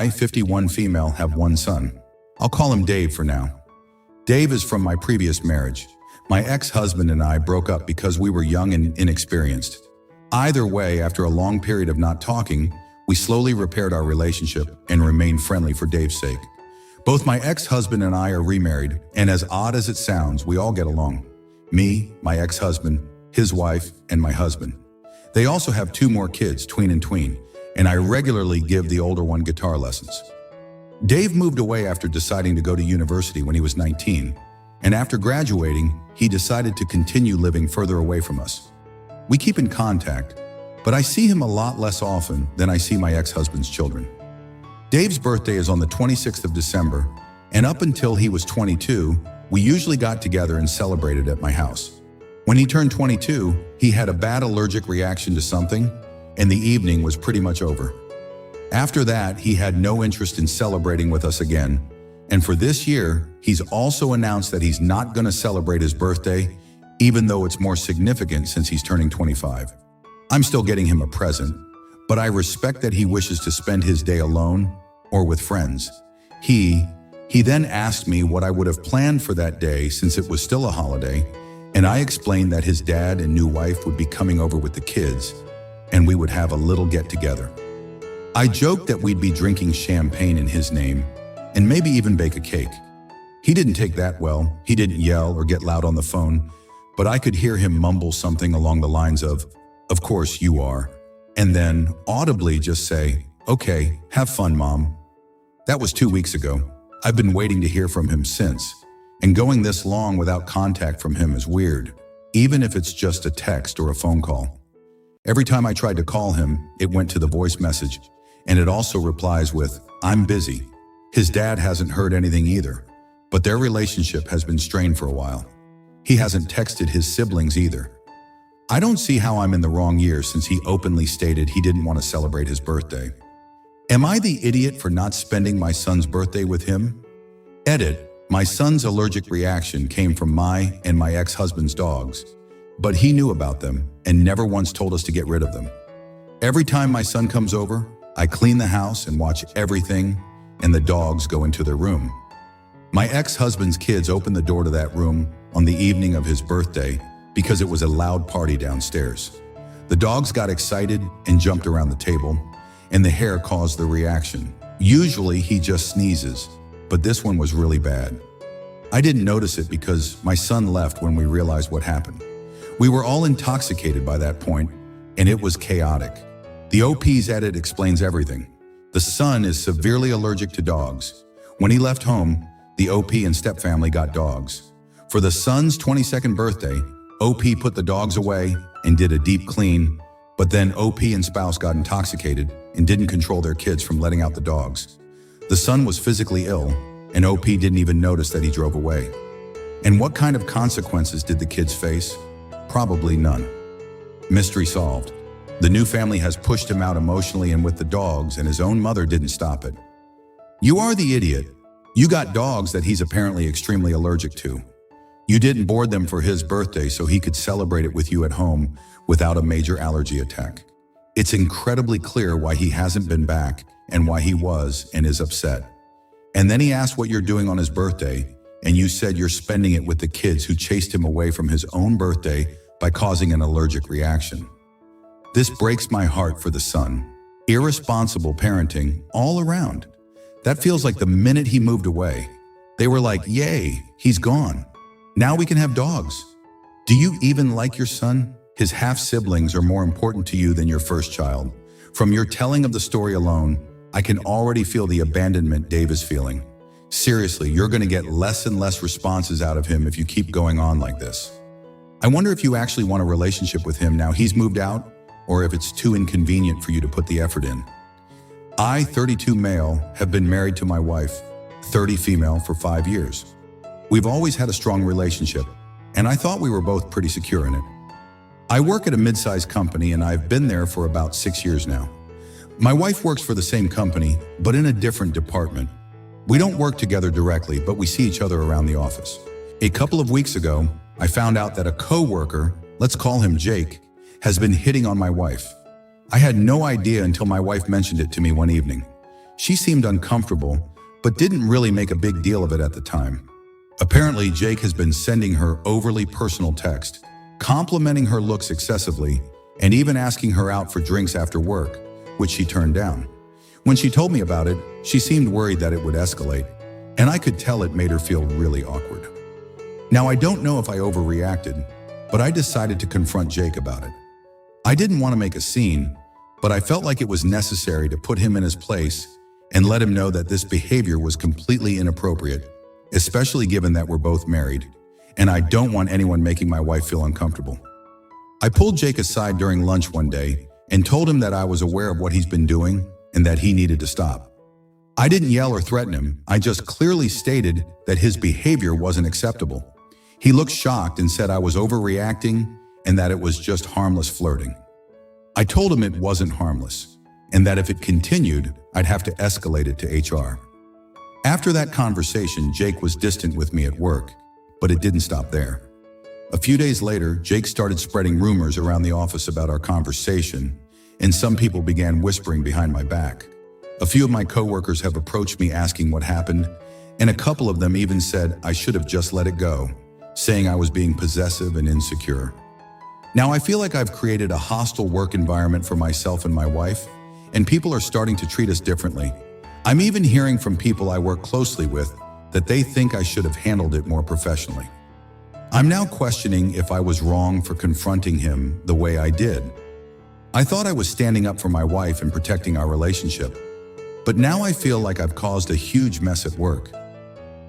I, 51 female, have one son. I'll call him Dave for now. Dave is from my previous marriage. My ex-husband and I broke up because we were young and inexperienced. Either way, after a long period of not talking, we slowly repaired our relationship and remained friendly for Dave's sake. Both my ex-husband and I are remarried, and as odd as it sounds, we all get along. Me, my ex-husband, his wife, and my husband. They also have 2 more kids, tween and tween, and I regularly give the older one guitar lessons. Dave moved away after deciding to go to university when he was 19, and after graduating, he decided to continue living further away from us. We keep in contact, but I see him a lot less often than I see my ex-husband's children. Dave's birthday is on the 26th of December, and up until he was 22, we usually got together and celebrated at my house. When he turned 22, he had a bad allergic reaction to something, and the evening was pretty much over. After that, he had no interest in celebrating with us again, and for this year, he's also announced that he's not going to celebrate his birthday, even though it's more significant since he's turning 25. I'm still getting him a present, but I respect that he wishes to spend his day alone or with friends. He then asked me what I would have planned for that day since it was still a holiday, and I explained that his dad and new wife would be coming over with the kids, and we would have a little get-together. I joked that we'd be drinking champagne in his name, and maybe even bake a cake. He didn't take that well. He didn't yell or get loud on the phone, but I could hear him mumble something along the lines of course you are," and then audibly just say, "Okay, have fun, Mom." That was 2 weeks ago. I've been waiting to hear from him since, and going this long without contact from him is weird, even if it's just a text or a phone call. Every time I tried to call him, it went to the voice message, and it also replies with, "I'm busy." His dad hasn't heard anything either, but their relationship has been strained for a while. He hasn't texted his siblings either. I don't see how I'm in the wrong year since he openly stated he didn't want to celebrate his birthday. Am I the idiot for not spending my son's birthday with him? Edit: my son's allergic reaction came from my and my ex-husband's dogs, but he knew about them and never once told us to get rid of them. Every time my son comes over, I clean the house and watch everything, and the dogs go into their room. My ex-husband's kids opened the door to that room on the evening of his birthday because it was a loud party downstairs. The dogs got excited and jumped around the table, and the hair caused the reaction. Usually he just sneezes, but this one was really bad. I didn't notice it because my son left when we realized what happened. We were all intoxicated by that point, and it was chaotic. The OP's edit explains everything. The son is severely allergic to dogs. When he left home, the OP and stepfamily got dogs. For the son's 22nd birthday, OP put the dogs away and did a deep clean, but then OP and spouse got intoxicated and didn't control their kids from letting out the dogs. The son was physically ill, and OP didn't even notice that he drove away. And what kind of consequences did the kids face? Probably none. Mystery solved. The new family has pushed him out emotionally and with the dogs, and his own mother didn't stop it. You are the idiot. You got dogs that he's apparently extremely allergic to. You didn't board them for his birthday so he could celebrate it with you at home without a major allergy attack. It's incredibly clear why he hasn't been back and why he was and is upset. And then he asked what you're doing on his birthday, and you said you're spending it with the kids who chased him away from his own birthday by causing an allergic reaction. This breaks my heart for the son. Irresponsible parenting all around. That feels like the minute he moved away, they were like, "Yay, he's gone. Now we can have dogs." Do you even like your son? His half-siblings are more important to you than your first child. From your telling of the story alone, I can already feel the abandonment Dave is feeling. Seriously, you're going to get less and less responses out of him if you keep going on like this. I wonder if you actually want a relationship with him now he's moved out, or if it's too inconvenient for you to put the effort in. I, 32 male, have been married to my wife, 30 female, for 5 years. We've always had a strong relationship, and I thought we were both pretty secure in it. I work at a mid-sized company, and I've been there for about 6 years now. My wife works for the same company, but in a different department. We don't work together directly, but we see each other around the office. A couple of weeks ago, I found out that a co-worker, let's call him Jake, has been hitting on my wife. I had no idea until my wife mentioned it to me one evening. She seemed uncomfortable, but didn't really make a big deal of it at the time. Apparently, Jake has been sending her overly personal text, complimenting her looks excessively, and even asking her out for drinks after work, which she turned down. When she told me about it, she seemed worried that it would escalate, and I could tell it made her feel really awkward. Now, I don't know if I overreacted, but I decided to confront Jake about it. I didn't want to make a scene, but I felt like it was necessary to put him in his place and let him know that this behavior was completely inappropriate, especially given that we're both married, and I don't want anyone making my wife feel uncomfortable. I pulled Jake aside during lunch one day and told him that I was aware of what he's been doing and that he needed to stop. I didn't yell or threaten him, I just clearly stated that his behavior wasn't acceptable. He looked shocked and said I was overreacting and that it was just harmless flirting. I told him it wasn't harmless, and that if it continued, I'd have to escalate it to HR. After that conversation, Jake was distant with me at work, but it didn't stop there. A few days later, Jake started spreading rumors around the office about our conversation, and some people began whispering behind my back. A few of my coworkers have approached me asking what happened, and a couple of them even said I should have just let it go, saying I was being possessive and insecure. Now I feel like I've created a hostile work environment for myself and my wife, and people are starting to treat us differently. I'm even hearing from people I work closely with that they think I should have handled it more professionally. I'm now questioning if I was wrong for confronting him the way I did. I thought I was standing up for my wife and protecting our relationship, but now I feel like I've caused a huge mess at work.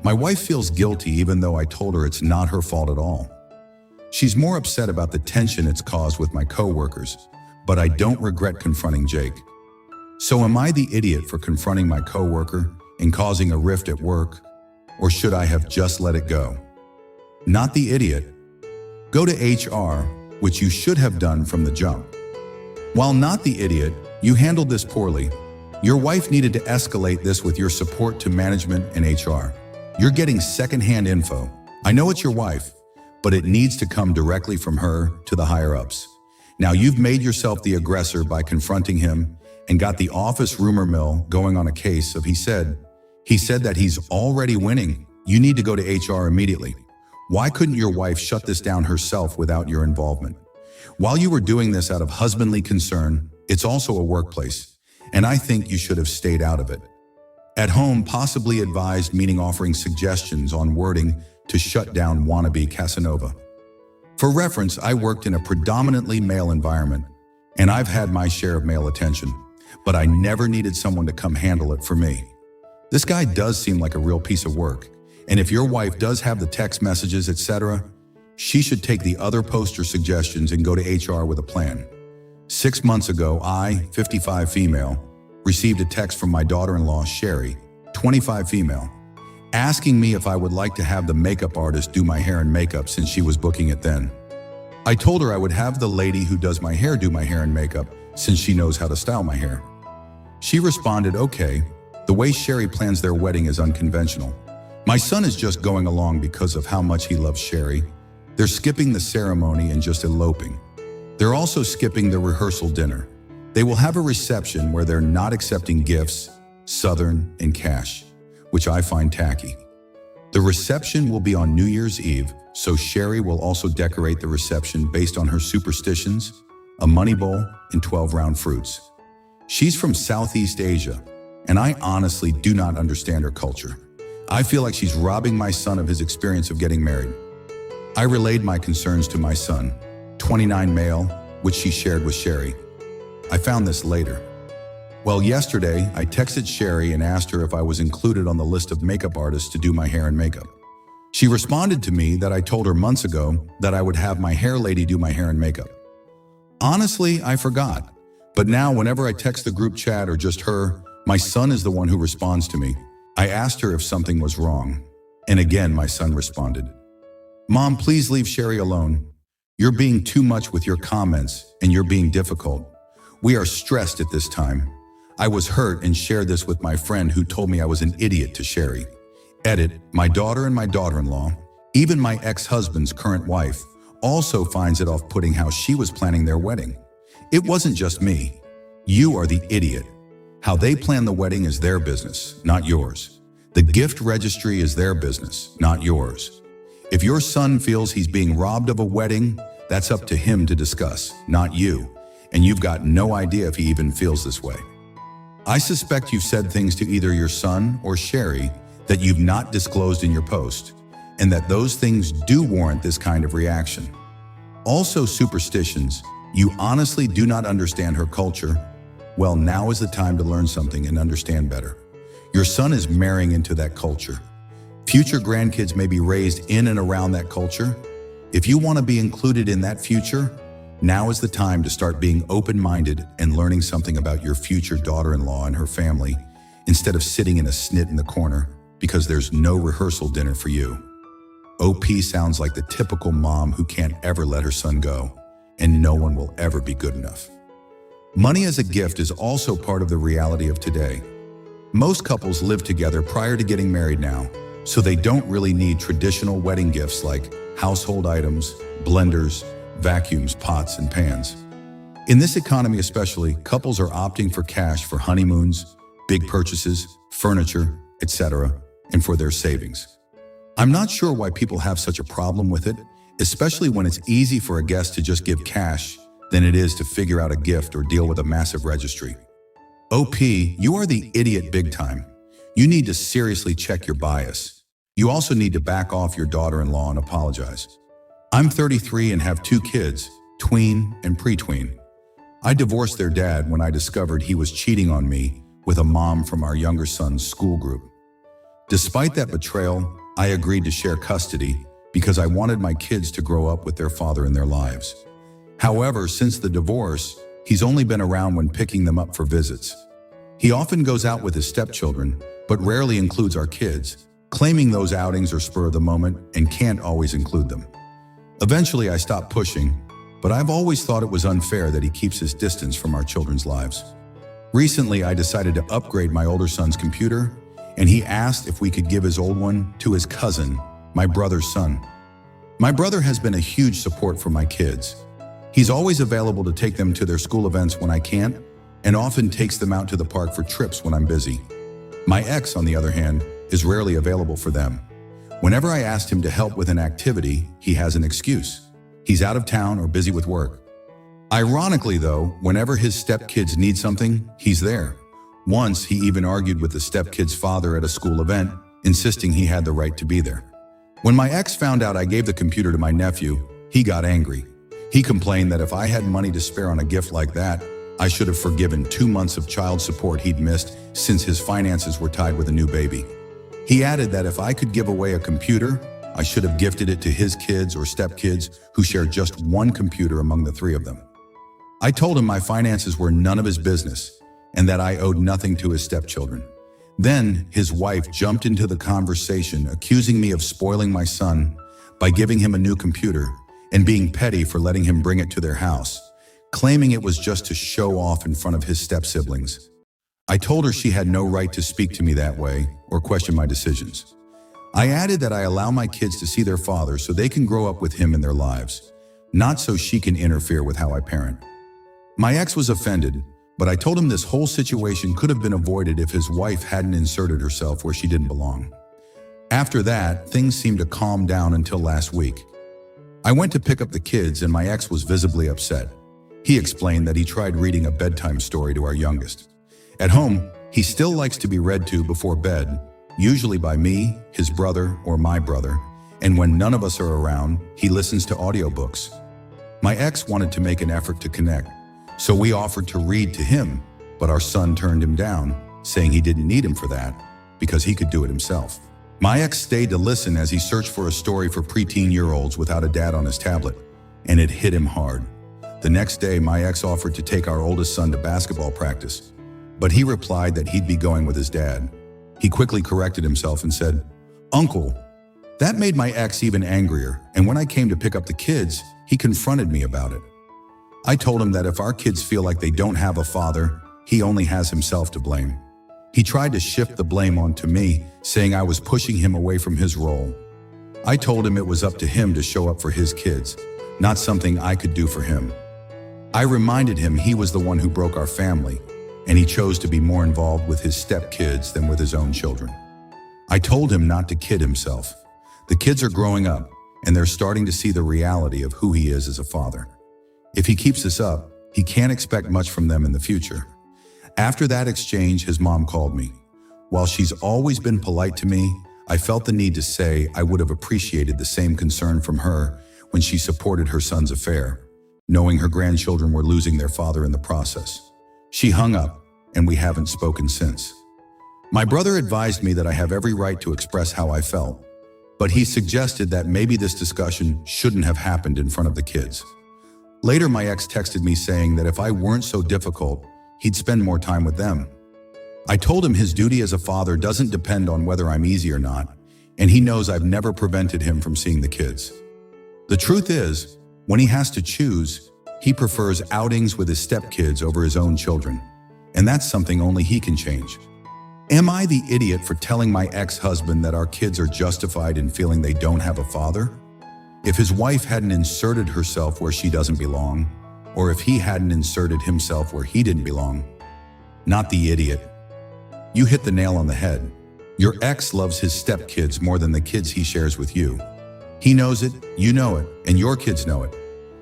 My wife feels guilty even though I told her it's not her fault at all. She's more upset about the tension it's caused with my coworkers, but I don't regret confronting Jake. So am I the idiot for confronting my coworker and causing a rift at work, or should I have just let it go? Not the idiot. Go to HR, which you should have done from the jump. While not the idiot, you handled this poorly. Your wife needed to escalate this with your support to management and HR. You're getting secondhand info. I know it's your wife, but it needs to come directly from her to the higher-ups. Now you've made yourself the aggressor by confronting him and got the office rumor mill going on a case of he said that he's already winning. You need to go to HR immediately. Why couldn't your wife shut this down herself without your involvement? While you were doing this out of husbandly concern, it's also a workplace, and I think you should have stayed out of it. At home, possibly advised, meaning offering suggestions on wording to shut down wannabe Casanova. For reference, I worked in a predominantly male environment, and I've had my share of male attention, but I never needed someone to come handle it for me. This guy does seem like a real piece of work, and if your wife does have the text messages, etc., she should take the other poster suggestions and go to HR with a plan. 6 months ago, I, 55 female, received a text from my daughter-in-law, Sherry, 25 female, asking me if I would like to have the makeup artist do my hair and makeup since she was booking it then. I told her I would have the lady who does my hair do my hair and makeup since she knows how to style my hair. She responded, okay, the way Sherry plans their wedding is unconventional. My son is just going along because of how much he loves Sherry. They're skipping the ceremony and just eloping. They're also skipping the rehearsal dinner. They will have a reception where they're not accepting gifts, Southern, and cash, which I find tacky. The reception will be on New Year's Eve, so Sherry will also decorate the reception based on her superstitions, a money bowl, and 12 round fruits. She's from Southeast Asia, and I honestly do not understand her culture. I feel like she's robbing my son of his experience of getting married. I relayed my concerns to my son, 29 male, which she shared with Sherry. I found this later. Well, yesterday, I texted Sherry and asked her if I was included on the list of makeup artists to do my hair and makeup. She responded to me that I told her months ago that I would have my hair lady do my hair and makeup. Honestly, I forgot. But now whenever I text the group chat or just her, my son is the one who responds to me. I asked her if something was wrong. And again, my son responded, "Mom, please leave Sherry alone. You're being too much with your comments and you're being difficult. We are stressed at this time." I was hurt and shared this with my friend who told me I was an idiot to Sherry. Edit, my daughter and my daughter-in-law, even my ex-husband's current wife, also finds it off-putting how she was planning their wedding. It wasn't just me. You are the idiot. How they plan the wedding is their business, not yours. The gift registry is their business, not yours. If your son feels he's being robbed of a wedding, that's up to him to discuss, not you, and you've got no idea if he even feels this way. I suspect you've said things to either your son or Sherry that you've not disclosed in your post, and that those things do warrant this kind of reaction. Also, superstitions. You honestly do not understand her culture. Well, now is the time to learn something and understand better. Your son is marrying into that culture. Future grandkids may be raised in and around that culture. If you want to be included in that future, now is the time to start being open-minded and learning something about your future daughter-in-law and her family, instead of sitting in a snit in the corner because there's no rehearsal dinner for you. OP sounds like the typical mom who can't ever let her son go, and no one will ever be good enough. Money as a gift is also part of the reality of today. Most couples live together prior to getting married now, so they don't really need traditional wedding gifts like household items, blenders, vacuums, pots, and pans. In this economy especially, couples are opting for cash for honeymoons, big purchases, furniture, etc., and for their savings. I'm not sure why people have such a problem with it, especially when it's easy for a guest to just give cash than it is to figure out a gift or deal with a massive registry. OP, you are the idiot big time. You need to seriously check your bias. You also need to back off your daughter-in-law and apologize. I'm 33 and have 2 kids, tween and pre-tween. I divorced their dad when I discovered he was cheating on me with a mom from our younger son's school group. Despite that betrayal, I agreed to share custody because I wanted my kids to grow up with their father in their lives. However, since the divorce, he's only been around when picking them up for visits. He often goes out with his stepchildren, but rarely includes our kids, claiming those outings are spur of the moment and can't always include them. Eventually, I stopped pushing, but I've always thought it was unfair that he keeps his distance from our children's lives. Recently, I decided to upgrade my older son's computer, and he asked if we could give his old one to his cousin, my brother's son. My brother has been a huge support for my kids. He's always available to take them to their school events when I can't, and often takes them out to the park for trips when I'm busy. My ex, on the other hand, is rarely available for them. Whenever I asked him to help with an activity, he has an excuse. He's out of town or busy with work. Ironically though, whenever his stepkids need something, he's there. Once, he even argued with the stepkid's father at a school event, insisting he had the right to be there. When my ex found out I gave the computer to my nephew, he got angry. He complained that if I had money to spare on a gift like that, I should have forgiven 2 months of child support he'd missed since his finances were tied with a new baby. He added that if I could give away a computer, I should have gifted it to his kids or stepkids who share just one computer among the 3 of them. I told him my finances were none of his business and that I owed nothing to his stepchildren. Then his wife jumped into the conversation, accusing me of spoiling my son by giving him a new computer and being petty for letting him bring it to their house, claiming it was just to show off in front of his step-siblings. I told her she had no right to speak to me that way or question my decisions. I added that I allow my kids to see their father so they can grow up with him in their lives, not so she can interfere with how I parent. My ex was offended, but I told him this whole situation could have been avoided if his wife hadn't inserted herself where she didn't belong. After that, things seemed to calm down until last week. I went to pick up the kids and my ex was visibly upset. He explained that he tried reading a bedtime story to our youngest. At home, he still likes to be read to before bed, usually by me, his brother, or my brother, and when none of us are around, he listens to audiobooks. My ex wanted to make an effort to connect, so we offered to read to him, but our son turned him down, saying he didn't need him for that, because he could do it himself. My ex stayed to listen as he searched for a story for preteen-year-olds without a dad on his tablet, and it hit him hard. The next day, my ex offered to take our oldest son to basketball practice, but he replied that he'd be going with his dad. He quickly corrected himself and said, "Uncle." That made my ex even angrier, and when I came to pick up the kids, he confronted me about it. I told him that if our kids feel like they don't have a father, he only has himself to blame. He tried to shift the blame onto me, saying I was pushing him away from his role. I told him it was up to him to show up for his kids, not something I could do for him. I reminded him he was the one who broke our family, and he chose to be more involved with his stepkids than with his own children. I told him not to kid himself. The kids are growing up, and they're starting to see the reality of who he is as a father. If he keeps this up, he can't expect much from them in the future. After that exchange, his mom called me. While she's always been polite to me, I felt the need to say I would have appreciated the same concern from her when she supported her son's affair, knowing her grandchildren were losing their father in the process. She hung up, and we haven't spoken since. My brother advised me that I have every right to express how I felt, but he suggested that maybe this discussion shouldn't have happened in front of the kids. Later, my ex texted me saying that if I weren't so difficult, he'd spend more time with them. I told him his duty as a father doesn't depend on whether I'm easy or not, and he knows I've never prevented him from seeing the kids. The truth is, when he has to choose, he prefers outings with his stepkids over his own children, and that's something only he can change. Am I the idiot for telling my ex-husband that our kids are justified in feeling they don't have a father? If his wife hadn't inserted herself where she doesn't belong, or if he hadn't inserted himself where he didn't belong? Not the idiot. You hit the nail on the head. Your ex loves his stepkids more than the kids he shares with you. He knows it, you know it, and your kids know it.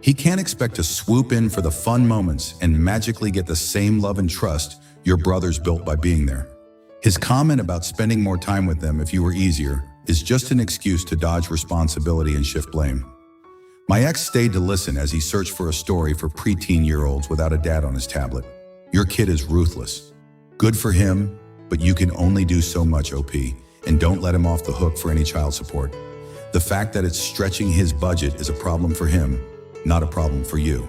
He can't expect to swoop in for the fun moments and magically get the same love and trust your brothers built by being there. His comment about spending more time with them if you were easier is just an excuse to dodge responsibility and shift blame. My ex stayed to listen as he searched for a story for preteen-year-olds without a dad on his tablet. Your kid is ruthless. Good for him, but you can only do so much, OP, and don't let him off the hook for any child support. The fact that it's stretching his budget is a problem for him, not a problem for you.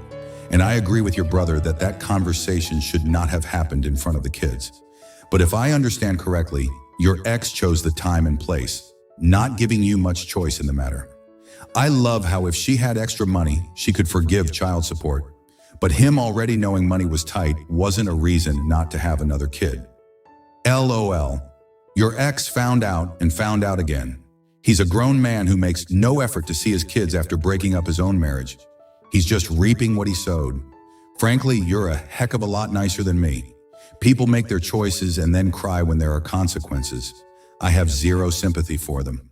And I agree with your brother that that conversation should not have happened in front of the kids. But if I understand correctly, your ex chose the time and place, not giving you much choice in the matter. I love how if she had extra money, she could forgive child support. But him already knowing money was tight wasn't a reason not to have another kid. LOL. Your ex found out and found out again. He's a grown man who makes no effort to see his kids after breaking up his own marriage. He's just reaping what he sowed. Frankly, you're a heck of a lot nicer than me. People make their choices and then cry when there are consequences. I have zero sympathy for them.